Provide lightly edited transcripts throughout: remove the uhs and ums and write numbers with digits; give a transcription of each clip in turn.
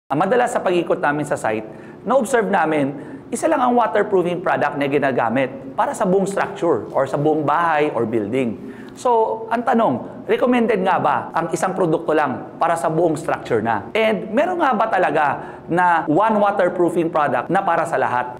Madalas sa pag-ikot namin sa site, na-observe namin, isa lang ang waterproofing product na ginagamit para sa buong structure or sa buong bahay or building. So, ang tanong, recommended nga ba ang isang produkto lang para sa buong structure na? And meron nga ba talaga na one waterproofing product na para sa lahat?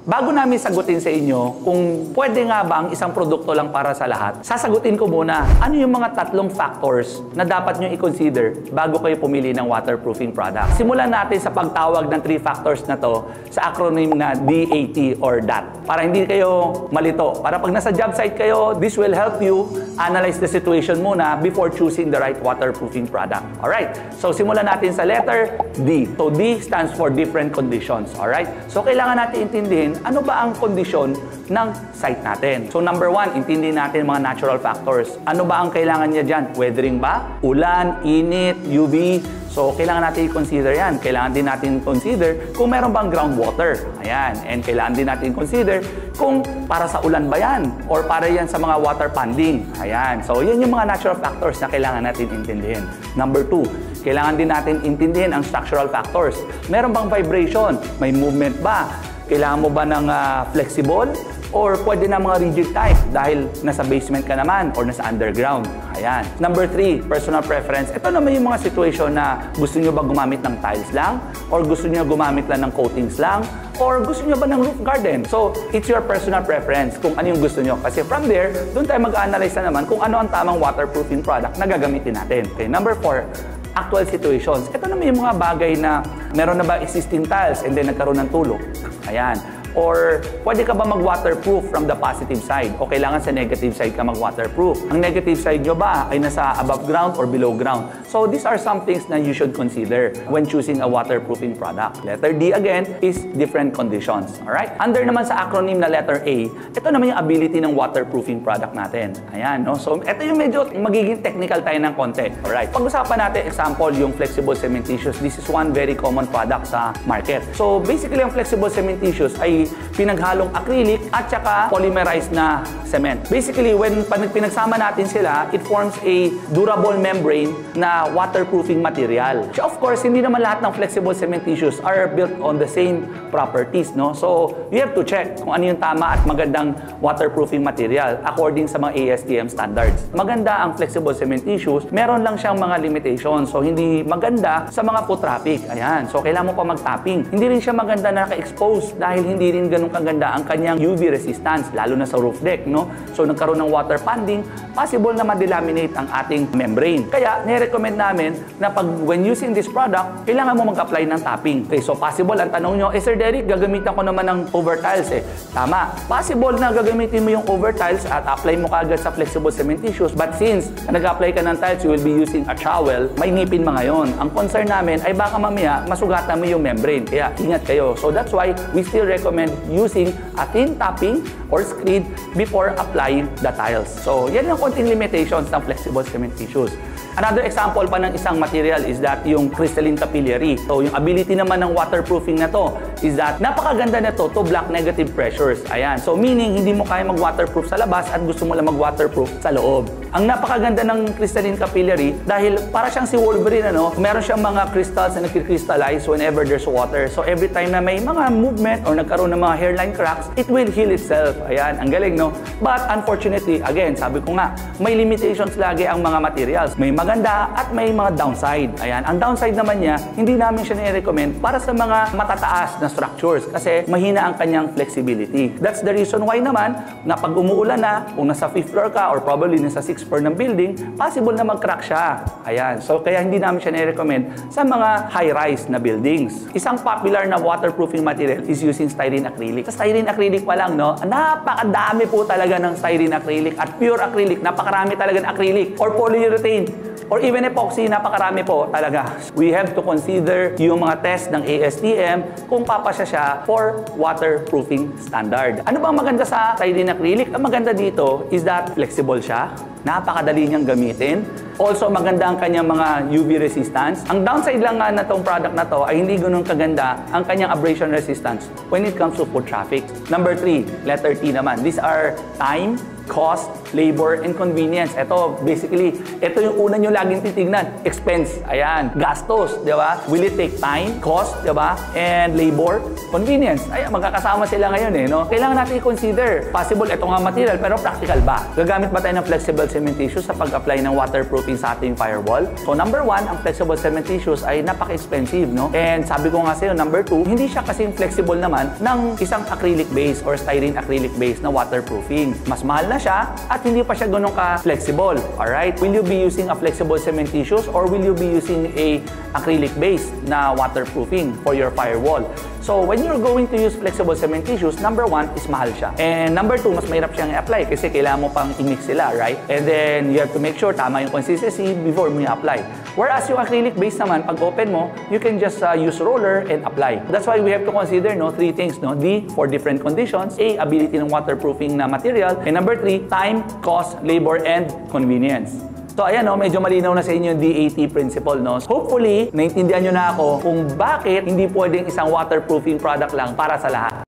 Bago namin sagutin sa inyo kung pwede nga ba ang isang produkto lang para sa lahat, sasagutin ko muna ano yung mga tatlong factors na dapat nyo i-consider bago kayo pumili ng waterproofing product. Simulan natin sa pagtawag ng 3 factors na to sa acronym na DAT or DAT. Para hindi kayo malito. Para pag nasa job site kayo, this will help you analyze the situation muna before choosing the right waterproofing product. Alright? So simulan natin sa letter D. So D stands for different conditions. Alright? So kailangan natin intindihin ano ba ang kondisyon ng site natin. So number 1, intindihin natin mga natural factors. Ano ba ang kailangan niya dyan? Weathering ba? Ulan, init, UV. So kailangan natin i-consider yan. Kailangan din natin consider kung meron bang groundwater. Ayan. And kailangan din natin consider kung para sa ulan ba yan or para yan sa mga water ponding. Ayan. So yan yung mga natural factors na kailangan natin intindihin. Number 2, kailangan din natin intindihin ang structural factors. Meron bang vibration? May movement ba? Kailangan mo ba ng flexible or pwede na mga rigid type dahil nasa basement ka naman or nasa underground. Ayan. Number 3, personal preference. Ito naman yung mga situation na gusto nyo ba gumamit ng tiles lang or gusto nyo gumamit lang ng coatings lang or gusto nyo ba ng roof garden. So, it's your personal preference kung ano yung gusto nyo. Kasi from there, doon tayo mag-analyze na naman kung ano ang tamang waterproofing product na gagamitin natin. Okay. Number 4, actual situations. Ito naman yung mga bagay na meron na ba existing tiles and then nagkaroon ng tulog. Ayan. Or pwede ka ba mag-waterproof from the positive side o kailangan sa negative side ka mag-waterproof? Ang negative side nyo ba ay nasa above ground or below ground? So these are some things na you should consider when choosing a waterproofing product. Letter D again is different conditions. Alright? Under naman sa acronym na letter A, ito naman yung ability ng waterproofing product natin. Ayan, no? So ito yung medyo magiging technical tayo ng konti. Alright? Pag-usapan natin example yung flexible cementitious. This is one very common product sa market. So basically ang flexible cementitious ay pinaghalong acrylic at saka polymerized na cement. Basically, when pinagsama natin sila, it forms a durable membrane na waterproofing material. So, of course, hindi naman lahat ng flexible cementitious are built on the same properties, no? So, you have to check kung ano yung tama at magandang waterproofing material according sa mga ASTM standards. Maganda ang flexible cementitious, meron lang siyang mga limitations. So, hindi maganda sa mga foot traffic. Ayan. So, kailangan mo pa mag-tapping. Hindi rin siya maganda na naka-expose dahil hindi rin ganun kaganda ang kanyang UV resistance, lalo na sa roof deck, no? So, nagkaroon ng water ponding, possible na ma-delaminate ang ating membrane. Kaya, nire-recommend namin na when using this product, kailangan mo mag-apply ng tapping. Okay, so possible, ang tanong nyo, Sir Derek, gagamitan ko naman ng over tiles eh. Tama. Possible na gagamitin mo yung over tiles at apply mo kagad sa flexible cementitious, but since nag-apply ka ng tiles, you will be using a trowel, may ngipin mga yon. Ang concern namin ay baka mamaya masugatan mo yung membrane. Kaya, ingat kayo. So, that's why we still recommend using a thin tapping or screed before applying the tiles. So, yan yung konting limitations ng flexible cementitious. Another example pa ng isang material is that yung crystalline capillary. So, yung ability naman ng waterproofing na to is that napakaganda na to block negative pressures. Ayan. So, meaning hindi mo kaya mag-waterproof sa labas at gusto mo lang mag-waterproof sa loob. Ang napakaganda ng crystalline capillary dahil para siyang si Wolverine, ano, meron siyang mga crystals na nagki-crystallize whenever there's water. So, every time na may mga movement or nagkaroon ng mga hairline cracks, it will heal itself. Ayan. Ang galing, no? But, unfortunately, again, sabi ko nga, may limitations lagi ang mga materials. May maganda at may mga downside. Ayan. Ang downside naman niya, hindi namin siya nire-recommend para sa mga matataas na structures kasi mahina ang kanyang flexibility. That's the reason why naman na pag umuulan na, kung nasa 5th floor ka or probably nasa 6th floor ng building, possible na mag-crack siya. Ayan. So, kaya hindi namin siya nire-recommend sa mga high-rise na buildings. Isang popular na waterproofing material is using styrene acrylic. Sa styrene acrylic pa lang, no, napakadami po talaga ng styrene acrylic at pure acrylic. Napakarami talaga ng acrylic or polyurethane. Or even epoxy, napakarami po talaga. We have to consider yung mga test ng ASTM kung papasya siya for waterproofing standard. Ano bang maganda sa styrene acrylic? Ang maganda dito is that flexible siya, napakadali niyang gamitin. Also, maganda ang kanyang mga UV resistance. Ang downside lang nga na itong product na to ay hindi ganun kaganda ang kanyang abrasion resistance when it comes to foot traffic. Number 3, letter T naman. These are time, cost, labor, and convenience. Ito, basically, ito yung una nyo laging titignan. Expense, ayan. Gastos, di ba? Will it take time, cost, di ba? And labor, convenience. Ayan, magkakasama sila ngayon eh, no? Kailangan natin i-consider. Possible, ito nga material, pero practical ba? Gagamit ba tayo ng flexible cementitious sa pag-apply ng waterproofing sa ating firewall? So, number one, ang flexible cementitious ay napaka-expensive, no? And sabi ko nga sa'yo, number two, hindi siya kasing flexible naman ng isang acrylic base or styrene acrylic base na waterproofing. Mas mahal na siya at hindi pa siya ganun ka-flexible. Alright? Will you be using a flexible cementitious or will you be using a acrylic base na waterproofing for your firewall? So, when you're going to use flexible cementitious, number one is mahal siya. And number two, mas mahirap siyang i-apply kasi kailangan mo pang i-mix sila, right? And then, you have to make sure tama yung consistency before mo i-apply. Whereas yung acrylic base naman, pag open mo, you can just use roller and apply. That's why we have to consider, no, three things, no? D, for different conditions. A, ability ng waterproofing na material. And number three, time, cost, labor, and convenience. So ayan, no, medyo malinaw na sa inyo yung DAT principle, no? Hopefully, naintindihan nyo na ako kung bakit hindi pwedeng isang waterproofing product lang para sa lahat.